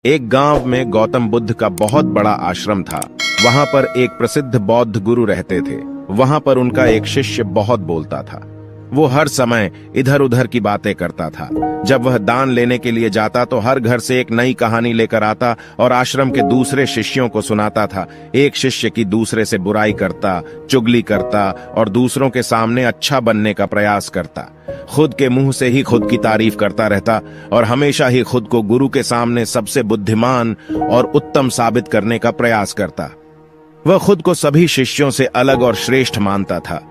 एक गांव में गौतम बुद्ध का बहुत बड़ा आश्रम था। वहां पर एक प्रसिद्ध बौद्ध गुरु रहते थे। वहां पर उनका एक शिष्य बहुत बोलता था। वो हर समय इधर उधर की बातें करता था। जब वह दान लेने के लिए जाता तो हर घर से एक नई कहानी लेकर आता और आश्रम के दूसरे शिष्यों को सुनाता था। एक शिष्य की दूसरे से बुराई करता, चुगली करता और दूसरों के सामने अच्छा बनने का प्रयास करता। खुद के मुंह से ही खुद की तारीफ करता रहता और हमेशा ही खुद को गुरु के सामने सबसे बुद्धिमान और उत्तम साबित करने का प्रयास करता। वह खुद को सभी शिष्यों से अलग और श्रेष्ठ मानता था।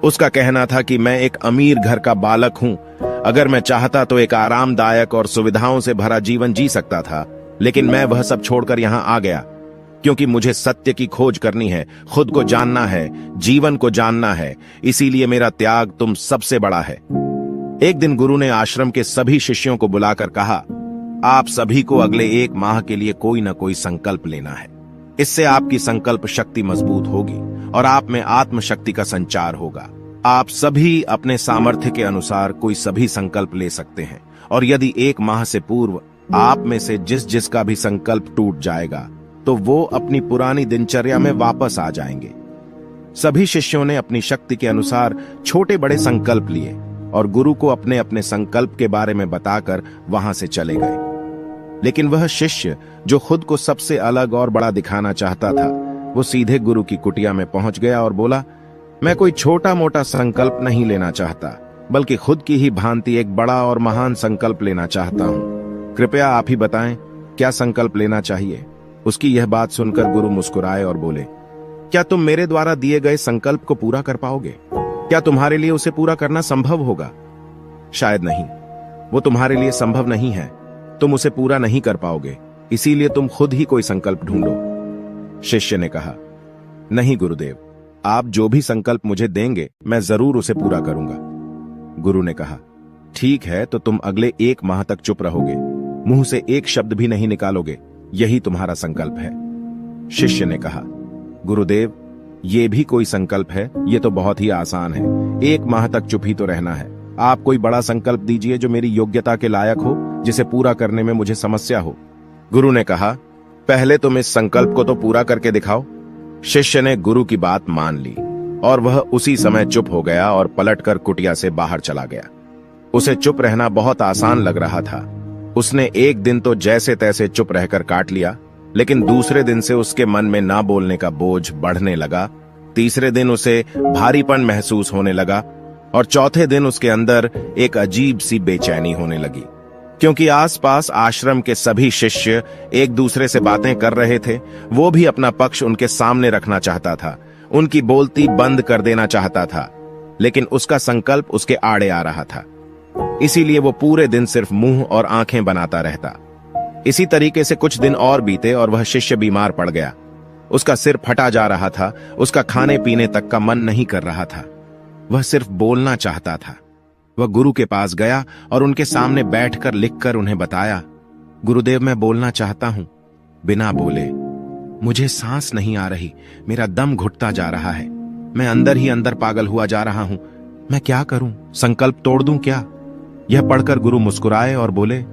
उसका कहना था कि मैं एक अमीर घर का बालक हूं। अगर मैं चाहता तो एक आरामदायक और सुविधाओं से भरा जीवन जी सकता था, लेकिन मैं वह सब छोड़कर यहां आ गया क्योंकि मुझे सत्य की खोज करनी है, खुद को जानना है, जीवन को जानना है। इसीलिए मेरा त्याग तुम सबसे बड़ा है। एक दिन गुरु ने आश्रम के सभी शिष्यों को बुलाकर कहा, आप सभी को अगले 1 माह के लिए कोई न कोई संकल्प लेना है। इससे आपकी संकल्प शक्ति मजबूत होगी और आप में आत्मशक्ति का संचार होगा। आप सभी अपने सामर्थ्य के अनुसार कोई सभी संकल्प ले सकते हैं और यदि 1 माह से पूर्व आप में से जिसका भी संकल्प टूट जाएगा तो वो अपनी पुरानी दिनचर्या में वापस आ जाएंगे। सभी शिष्यों ने अपनी शक्ति के अनुसार छोटे बड़े संकल्प लिए और गुरु को अपने अपने संकल्प के बारे में बताकर वहां से चले गए। लेकिन वह शिष्य जो खुद को सबसे अलग और बड़ा दिखाना चाहता था, वो सीधे गुरु की कुटिया में पहुंच गया और बोला, मैं कोई छोटा मोटा संकल्प नहीं लेना चाहता, बल्कि खुद की ही भांति एक बड़ा और महान संकल्प लेना चाहता हूं। कृपया आप ही बताएं, क्या संकल्प लेना चाहिए? उसकी यह बात सुनकर गुरु मुस्कुराए और बोले, क्या तुम मेरे द्वारा दिए गए संकल्प को पूरा कर पाओगे? क्या तुम्हारे लिए उसे पूरा करना संभव होगा? शायद नहीं। वो तुम्हारे लिए संभव नहीं है। तुम उसे पूरा नहीं कर पाओगे, इसीलिए तुम खुद ही कोई संकल्प ढूंढो। शिष्य ने कहा, नहीं गुरुदेव, आप जो भी संकल्प मुझे देंगे मैं जरूर उसे पूरा करूंगा। गुरु ने कहा, ठीक है, तो तुम अगले 1 माह तक चुप रहोगे, मुंह से एक शब्द भी नहीं निकालोगे, यही तुम्हारा संकल्प है। शिष्य ने कहा, गुरुदेव, ये भी कोई संकल्प है? ये तो बहुत ही आसान है। 1 माह तक चुप ही तो रहना है। आप कोई बड़ा संकल्प दीजिए जो मेरी योग्यता के लायक हो, जिसे पूरा करने में मुझे समस्या हो। गुरु ने कहा, पहले तुम इस संकल्प को तो पूरा करके दिखाओ। शिष्य ने गुरु की बात मान ली और वह उसी समय चुप हो गया और पलटकर कुटिया से बाहर चला गया। उसे चुप रहना बहुत आसान लग रहा था। उसने एक दिन तो जैसे तैसे चुप रहकर काट लिया, लेकिन दूसरे दिन से उसके मन में ना बोलने का बोझ बढ़ने लगा। तीसरे दिन उसे भारीपन महसूस होने लगा और चौथे दिन उसके अंदर एक अजीब सी बेचैनी होने लगी, क्योंकि आसपास आश्रम के सभी शिष्य एक दूसरे से बातें कर रहे थे। वो भी अपना पक्ष उनके सामने रखना चाहता था, उनकी बोलती बंद कर देना चाहता था, लेकिन उसका संकल्प उसके आड़े आ रहा था। इसीलिए वो पूरे दिन सिर्फ मुंह और आंखें बनाता रहता। इसी तरीके से कुछ दिन और बीते और वह शिष्य बीमार पड़ गया। उसका सिर फटा जा रहा था, उसका खाने पीने तक का मन नहीं कर रहा था, वह सिर्फ बोलना चाहता था। वह गुरु के पास गया और उनके सामने बैठकर लिखकर उन्हें बताया, गुरुदेव, मैं बोलना चाहता हूं, बिना बोले। मुझे सांस नहीं आ रही, मेरा दम घुटता जा रहा है, मैं अंदर ही अंदर पागल हुआ जा रहा हूं। मैं क्या करूं? संकल्प तोड़ दूं क्या? यह पढ़कर गुरु मुस्कुराए और बोले,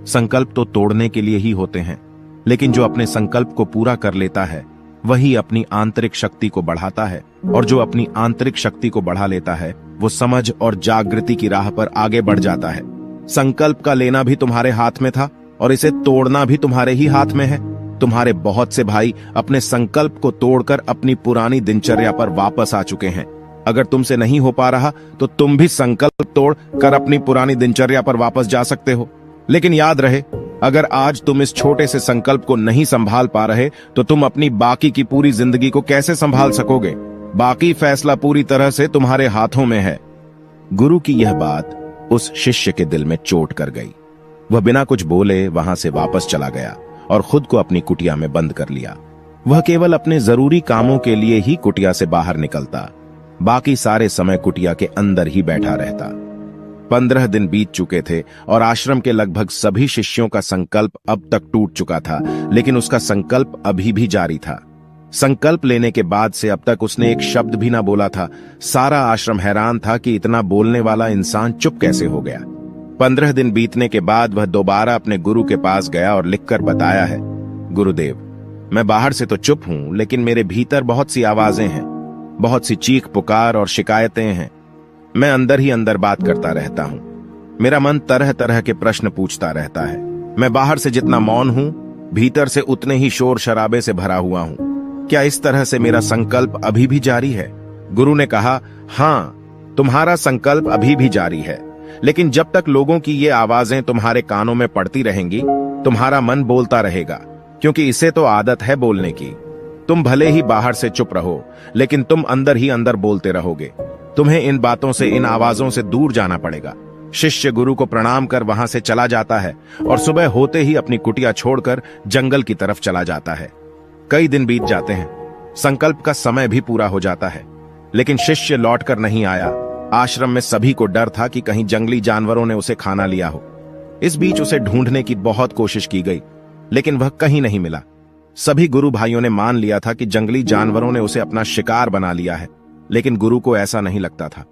संकल्प तो तोड़ने के लिए ही होते हैं, लेकिन जो अपने संकल्प को पूरा कर लेता है वही अपनी आंतरिक शक्ति को बढ़ाता है, और जो अपनी आंतरिक शक्ति को बढ़ा लेता है वो समझ और जागृति की राह पर आगे बढ़ जाता है। संकल्प का लेना भी तुम्हारे हाथ में था और इसे तोड़ना भी तुम्हारे ही हाथ में है। तुम्हारे बहुत से भाई अपने संकल्प को तोड़कर अपनी पुरानी दिनचर्या पर वापस आ चुके हैं। अगर तुमसे नहीं हो पा रहा तो तुम भी संकल्प तोड़ कर अपनी पुरानी दिनचर्या पर वापस जा सकते हो। लेकिन याद रहे, अगर आज तुम इस छोटे से संकल्प को नहीं संभाल पा रहे तो तुम अपनी बाकी की पूरी जिंदगी को कैसे संभाल सकोगे? बाकी फैसला पूरी तरह से तुम्हारे हाथों में है। गुरु की यह बात उस शिष्य के दिल में चोट कर गई। वह बिना कुछ बोले वहां से वापस चला गया और खुद को अपनी कुटिया में बंद कर लिया। वह केवल अपने जरूरी कामों के लिए ही कुटिया से बाहर निकलता, बाकी सारे समय कुटिया के अंदर ही बैठा रहता। 15 दिन बीत चुके थे और आश्रम के लगभग सभी शिष्यों का संकल्प अब तक टूट चुका था, लेकिन उसका संकल्प अभी भी जारी था। संकल्प लेने के बाद से अब तक उसने एक शब्द भी ना बोला था। सारा आश्रम हैरान था कि इतना बोलने वाला इंसान चुप कैसे हो गया। 15 दिन बीतने के बाद वह दोबारा अपने गुरु के पास गया और लिखकर बताया है, गुरुदेव, मैं बाहर से तो चुप हूं, लेकिन मेरे भीतर बहुत सी आवाजें हैं, बहुत सी चीख पुकार और शिकायतें हैं। मैं अंदर ही अंदर बात करता रहता हूं। मेरा मन तरह तरह के प्रश्न पूछता रहता है। मैं बाहर से जितना मौन हूं, भीतर से उतने ही शोर शराबे से भरा हुआ हूं। क्या इस तरह से मेरा संकल्प अभी भी जारी है? गुरु ने कहा, हां, तुम्हारा संकल्प अभी भी जारी है, लेकिन जब तक लोगों की ये आवाजें तुम्हारे कानों में पड़ती रहेंगी, तुम्हारा मन बोलता रहेगा, क्योंकि इसे तो आदत है बोलने की। तुम भले ही बाहर से चुप रहो, लेकिन तुम अंदर ही अंदर बोलते रहोगे। तुम्हें इन बातों से, इन आवाजों से दूर जाना पड़ेगा। शिष्य गुरु को प्रणाम कर वहां से चला जाता है और सुबह होते ही अपनी कुटिया छोड़कर जंगल की तरफ चला जाता है। कई दिन बीत जाते हैं, संकल्प का समय भी पूरा हो जाता है, लेकिन शिष्य लौटकर नहीं आया। आश्रम में सभी को डर था कि कहीं जंगली जानवरों ने उसे खाना लिया हो। इस बीच उसे ढूंढने की बहुत कोशिश की गई, लेकिन वह कहीं नहीं मिला। सभी गुरु भाइयों ने मान लिया था कि जंगली जानवरों ने उसे अपना शिकार बना लिया है, लेकिन गुरु को ऐसा नहीं लगता था।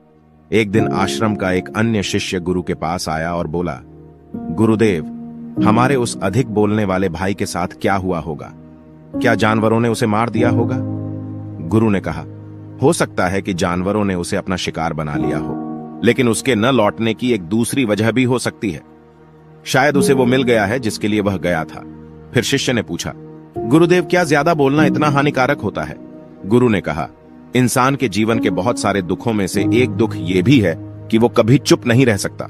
एक दिन आश्रम का एक अन्य शिष्य गुरु के पास आया और बोला, गुरुदेव, हमारे उस अधिक बोलने वाले भाई के साथ क्या हुआ होगा? क्या जानवरों ने उसे मार दिया होगा? गुरु ने कहा, हो सकता है कि जानवरों ने उसे अपना शिकार बना लिया हो, लेकिन उसके न लौटने की एक दूसरी वजह भी हो सकती है। शायद उसे वो मिल गया है जिसके लिए वह गया था। फिर शिष्य ने पूछा, गुरुदेव, क्या ज्यादा बोलना इतना हानिकारक होता है? गुरु ने कहा, इंसान के जीवन के बहुत सारे दुखों में से एक दुख ये भी है कि वो कभी चुप नहीं रह सकता।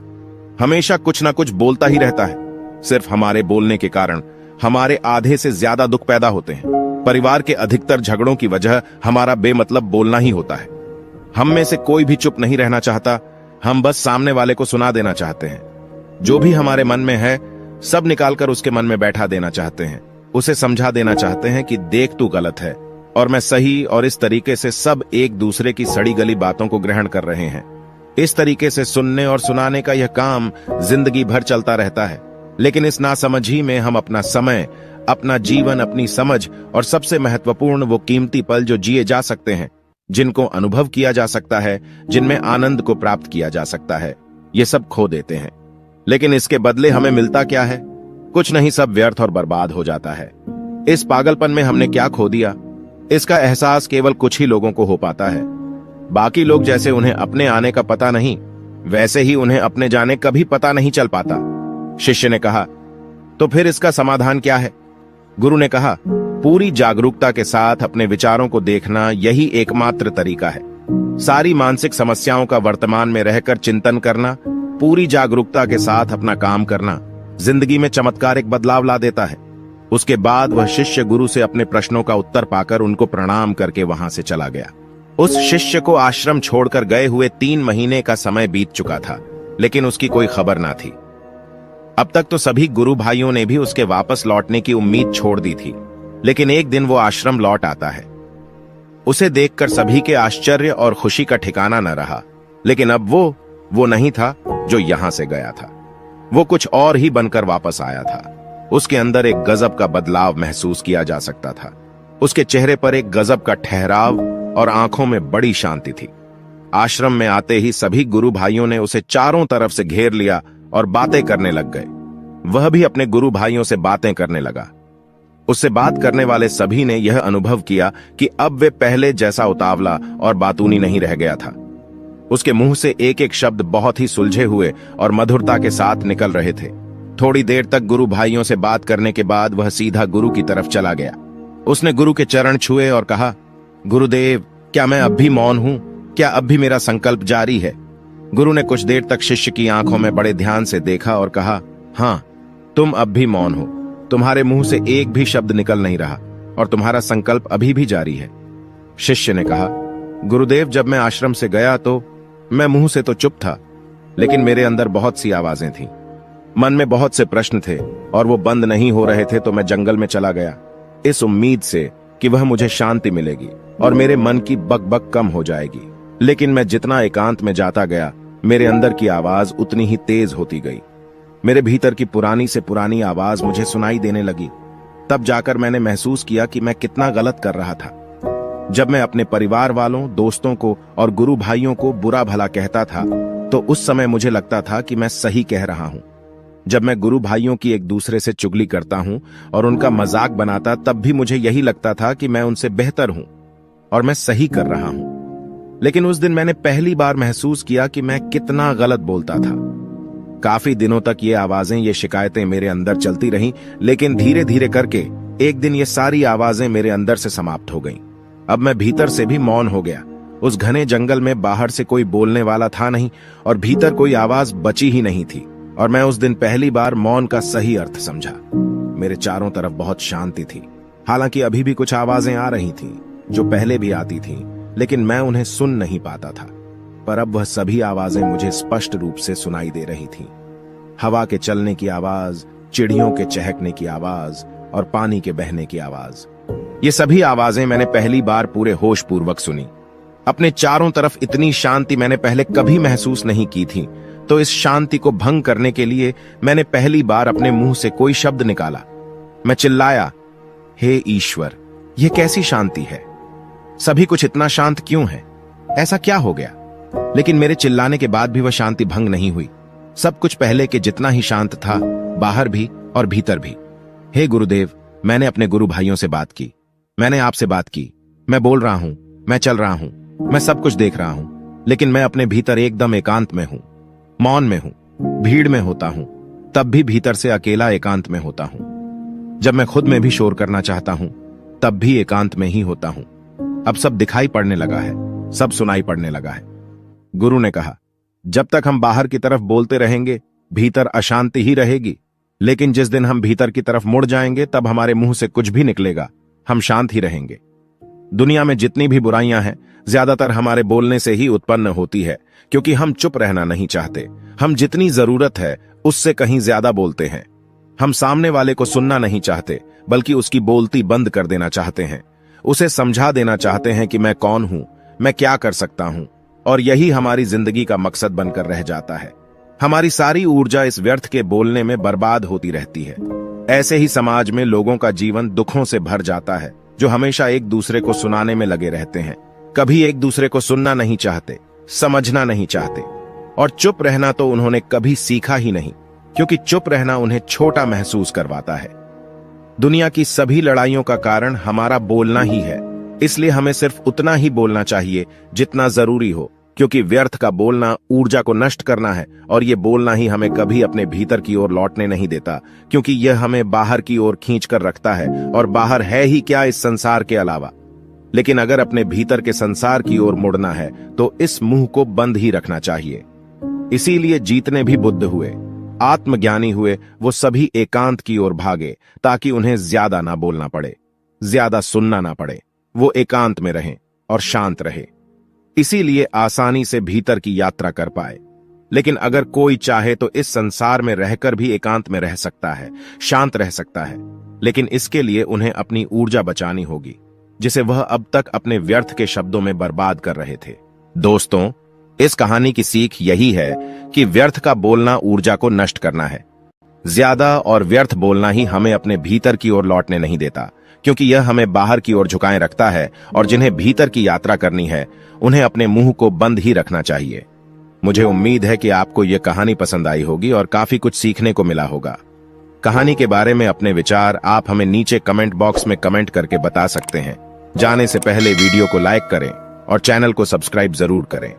हमेशा कुछ ना कुछ बोलता ही रहता है। सिर्फ हमारे बोलने के कारण हमारे आधे से ज्यादा दुख पैदा होते हैं। परिवार के अधिकतर झगड़ों की वजह हमारा बेमतलब बोलना ही होता है। हम में से कोई भी चुप नहीं रहना चाहता। हम बस सामने वाले को सुना देना चाहते हैं। जो भी हमारे मन में है, सब निकालकर उसके मन में बैठा देना चाहते हैं। उसे समझा देना चाहते हैं कि देख, तू गलत है और मैं सही, और इस तरीके से सब एक दूसरे की सड़ी गली बातों को ग्रहण कर रहे हैं। इस तरीके से सुनने और सुनाने का यह काम जिंदगी भर चलता रहता है, लेकिन इस नासमझी में हम अपना समय, अपना जीवन, अपनी समझ और सबसे महत्वपूर्ण वो कीमती पल जो जिए जा सकते हैं, जिनको अनुभव किया जा सकता है, जिनमें आनंद को प्राप्त किया जा सकता है, ये सब खो देते हैं। लेकिन इसके बदले हमें मिलता क्या है? कुछ नहीं, सब व्यर्थ और बर्बाद हो जाता है। इस पागलपन में हमने क्या खो दिया, इसका एहसास केवल कुछ ही लोगों को हो पाता है। बाकी लोग जैसे उन्हें अपने आने का पता नहीं, वैसे ही उन्हें अपने जाने का भी पता नहीं चल पाता। शिष्य ने कहा, तो फिर इसका समाधान क्या है? गुरु ने कहा, पूरी जागरूकता के साथ अपने विचारों को देखना यही एकमात्र तरीका है। सारी मानसिक समस्याओं का वर्तमान में रहकर चिंतन करना, पूरी जागरूकता के साथ अपना काम करना जिंदगी में चमत्कारिक बदलाव ला देता है। उसके बाद वह शिष्य गुरु से अपने प्रश्नों का उत्तर पाकर उनको प्रणाम करके वहां से चला गया। उस शिष्य को आश्रम छोड़कर गए हुए 3 महीने का समय बीत चुका था, लेकिन उसकी कोई खबर ना थी। अब तक तो सभी गुरु भाइयों ने भी उसके वापस लौटने की उम्मीद छोड़ दी थी, लेकिन एक दिन वो आश्रम लौट आता है। उसे देखकर सभी के आश्चर्य और खुशी का ठिकाना न रहा, लेकिन अब वो नहीं था जो यहां से गया था। वो कुछ और ही बनकर वापस आया था। उसके अंदर एक गजब का बदलाव महसूस किया जा सकता था। उसके चेहरे पर एक गजब का ठहराव और आंखों में बड़ी शांति थी। आश्रम में आते ही सभी गुरु भाइयों ने उसे चारों तरफ से घेर लिया और बातें करने लग गए। वह भी अपने गुरु भाइयों से बातें करने लगा। उससे बात करने वाले सभी ने यह अनुभव किया कि अब वे पहले जैसा उतावला और बातूनी नहीं रह गया था। उसके मुंह से एक एक शब्द बहुत ही सुलझे हुए और मधुरता के साथ निकल रहे थे। थोड़ी देर तक गुरु भाइयों से बात करने के बाद वह सीधा गुरु की तरफ चला गया। उसने गुरु के चरण छुए और कहा, गुरुदेव, क्या मैं अब भी मौन हूं? क्या अब भी मेरा संकल्प जारी है? गुरु ने कुछ देर तक शिष्य की आंखों में बड़े ध्यान से देखा और कहा, हां, तुम अब भी मौन हो। तुम्हारे मुंह से एक भी शब्द निकल नहीं रहा और तुम्हारा संकल्प अभी भी जारी है। शिष्य ने कहा, गुरुदेव, जब मैं आश्रम से गया तो मैं मुंह से तो चुप था, लेकिन मेरे अंदर बहुत सी आवाजें थीं। मन में बहुत से प्रश्न थे और वो बंद नहीं हो रहे थे, तो मैं जंगल में चला गया, इस उम्मीद से कि वह मुझे शांति मिलेगी और मेरे मन की बकबक कम हो जाएगी। लेकिन मैं जितना एकांत में जाता गया, मेरे अंदर की आवाज उतनी ही तेज होती गई। मेरे भीतर की पुरानी से पुरानी आवाज मुझे सुनाई देने लगी। तब जाकर मैंने महसूस किया कि मैं कितना गलत कर रहा था। जब मैं अपने परिवार वालों, दोस्तों को और गुरु भाइयों को बुरा भला कहता था, तो उस समय मुझे लगता था कि मैं सही कह रहा हूं। जब मैं गुरु भाइयों की एक दूसरे से चुगली करता हूं और उनका मजाक बनाता, तब भी मुझे यही लगता था कि मैं उनसे बेहतर हूं और मैं सही कर रहा हूं। लेकिन उस दिन मैंने पहली बार महसूस किया कि मैं कितना गलत बोलता था। काफी दिनों तक ये आवाजें, ये शिकायतें मेरे अंदर चलती रहीं, लेकिन धीरे धीरे करके एक दिन ये सारी आवाजें मेरे अंदर से समाप्त हो गईं। अब मैं भीतर से भी मौन हो गया। उस घने जंगल में बाहर से कोई बोलने वाला था नहीं और भीतर कोई आवाज बची ही नहीं थी। और मैं उस दिन पहली बार मौन का सही अर्थ समझा। मेरे चारों तरफ बहुत शांति थी। हालांकि अभी भी कुछ आवाजें आ रही थीं, जो पहले भी आती थीं, लेकिन मैं उन्हें सुन नहीं पाता था। पर अब वह सभी आवाजें मुझे स्पष्ट रूप से सुनाई दे रही थीं। हवा के चलने की आवाज, चिड़ियों के चहकने की आवाज और पानी के बहने की आवाज। ये सभी आवाजें मैंने पहली बार पूरे होश पूर्वक सुनी। अपने चारों तरफ इतनी शांति मैंने पहले कभी महसूस नहीं की थी। तो इस शांति को भंग करने के लिए मैंने पहली बार अपने मुंह से कोई शब्द निकाला। मैं चिल्लाया, हे ईश्वर, यह कैसी शांति है? सभी कुछ इतना शांत क्यों है? ऐसा क्या हो गया? लेकिन मेरे चिल्लाने के बाद भी वह शांति भंग नहीं हुई। सब कुछ पहले के जितना ही शांत था, बाहर भी और भीतर भी। हे गुरुदेव, मैंने अपने गुरु भाइयों से बात की। मैंने आपसे बात की। मैं बोल रहा हूं, मैं चल रहा हूं, मैं सब कुछ देख रहा हूं, लेकिन मैं अपने भीतर एकदम एकांत में हूं, मौन में हूं, भीड़ में होता हूं, तब भी भीतर से अकेला एकांत में होता हूं। जब मैं खुद में भी शोर करना चाहता हूं, तब भी एकांत में ही होता हूं। अब सब दिखाई पड़ने लगा है, सब सुनाई पड़ने लगा है। गुरु ने कहा, जब तक हम बाहर की तरफ बोलते रहेंगे, भीतर अशांति ही रहेगी। लेकिन जिस दिन हम भीतर की तरफ मुड़ जाएंगे, तब हमारे मुंह से कुछ भी निकलेगा, हम शांत ही रहेंगे। दुनिया में जितनी भी बुराइयां हैं, ज्यादातर हमारे बोलने से ही उत्पन्न होती है, क्योंकि हम चुप रहना नहीं चाहते। हम जितनी जरूरत है उससे कहीं ज्यादा बोलते हैं। हम सामने वाले को सुनना नहीं चाहते, बल्कि उसकी बोलती बंद कर देना चाहते हैं। उसे समझा देना चाहते हैं कि मैं कौन हूं, मैं क्या कर सकता हूं, और यही हमारी जिंदगी का मकसद बनकर रह जाता है। हमारी सारी ऊर्जा इस व्यर्थ के बोलने में बर्बाद होती रहती है। ऐसे ही समाज में लोगों का जीवन दुखों से भर जाता है, जो हमेशा एक दूसरे को सुनाने में लगे रहते हैं। कभी एक दूसरे को सुनना नहीं चाहते, समझना नहीं चाहते, और चुप रहना तो उन्होंने कभी सीखा ही नहीं, क्योंकि चुप रहना उन्हें छोटा महसूस करवाता है। दुनिया की सभी लड़ाइयों का कारण हमारा बोलना ही है, इसलिए हमें सिर्फ उतना ही बोलना चाहिए जितना जरूरी हो, क्योंकि व्यर्थ का बोलना ऊर्जा को नष्ट करना है, और ये बोलना ही हमें कभी अपने भीतर की ओर लौटने नहीं देता, क्योंकि यह हमें बाहर की ओर खींच कर रखता है, और बाहर है ही क्या इस संसार के अलावा। लेकिन अगर अपने भीतर के संसार की ओर मुड़ना है, तो इस मुंह को बंद ही रखना चाहिए। इसीलिए जितने भी बुद्ध हुए, आत्मज्ञानी हुए, वो सभी एकांत की ओर भागे, ताकि उन्हें ज्यादा ना बोलना पड़े, ज्यादा सुनना ना पड़े। वो एकांत में रहें और शांत रहे, इसीलिए आसानी से भीतर की यात्रा कर पाए। लेकिन अगर कोई चाहे तो इस संसार में रहकर भी एकांत में रह सकता है, शांत रह सकता है, लेकिन इसके लिए उन्हें अपनी ऊर्जा बचानी होगी, जिसे वह अब तक अपने व्यर्थ के शब्दों में बर्बाद कर रहे थे। दोस्तों, इस कहानी की सीख यही है कि व्यर्थ का बोलना ऊर्जा को नष्ट करना है। ज्यादा और व्यर्थ बोलना ही हमें अपने भीतर की ओर लौटने नहीं देता, क्योंकि यह हमें बाहर की ओर झुकाए रखता है, और जिन्हें भीतर की यात्रा करनी है, उन्हें अपने मुंह को बंद ही रखना चाहिए। मुझे उम्मीद है कि आपको यह कहानी पसंद आई होगी और काफी कुछ सीखने को मिला होगा। कहानी के बारे में अपने विचार आप हमें नीचे कमेंट बॉक्स में कमेंट करके बता सकते हैं। जाने से पहले वीडियो को लाइक करें और चैनल को सब्सक्राइब जरूर करें।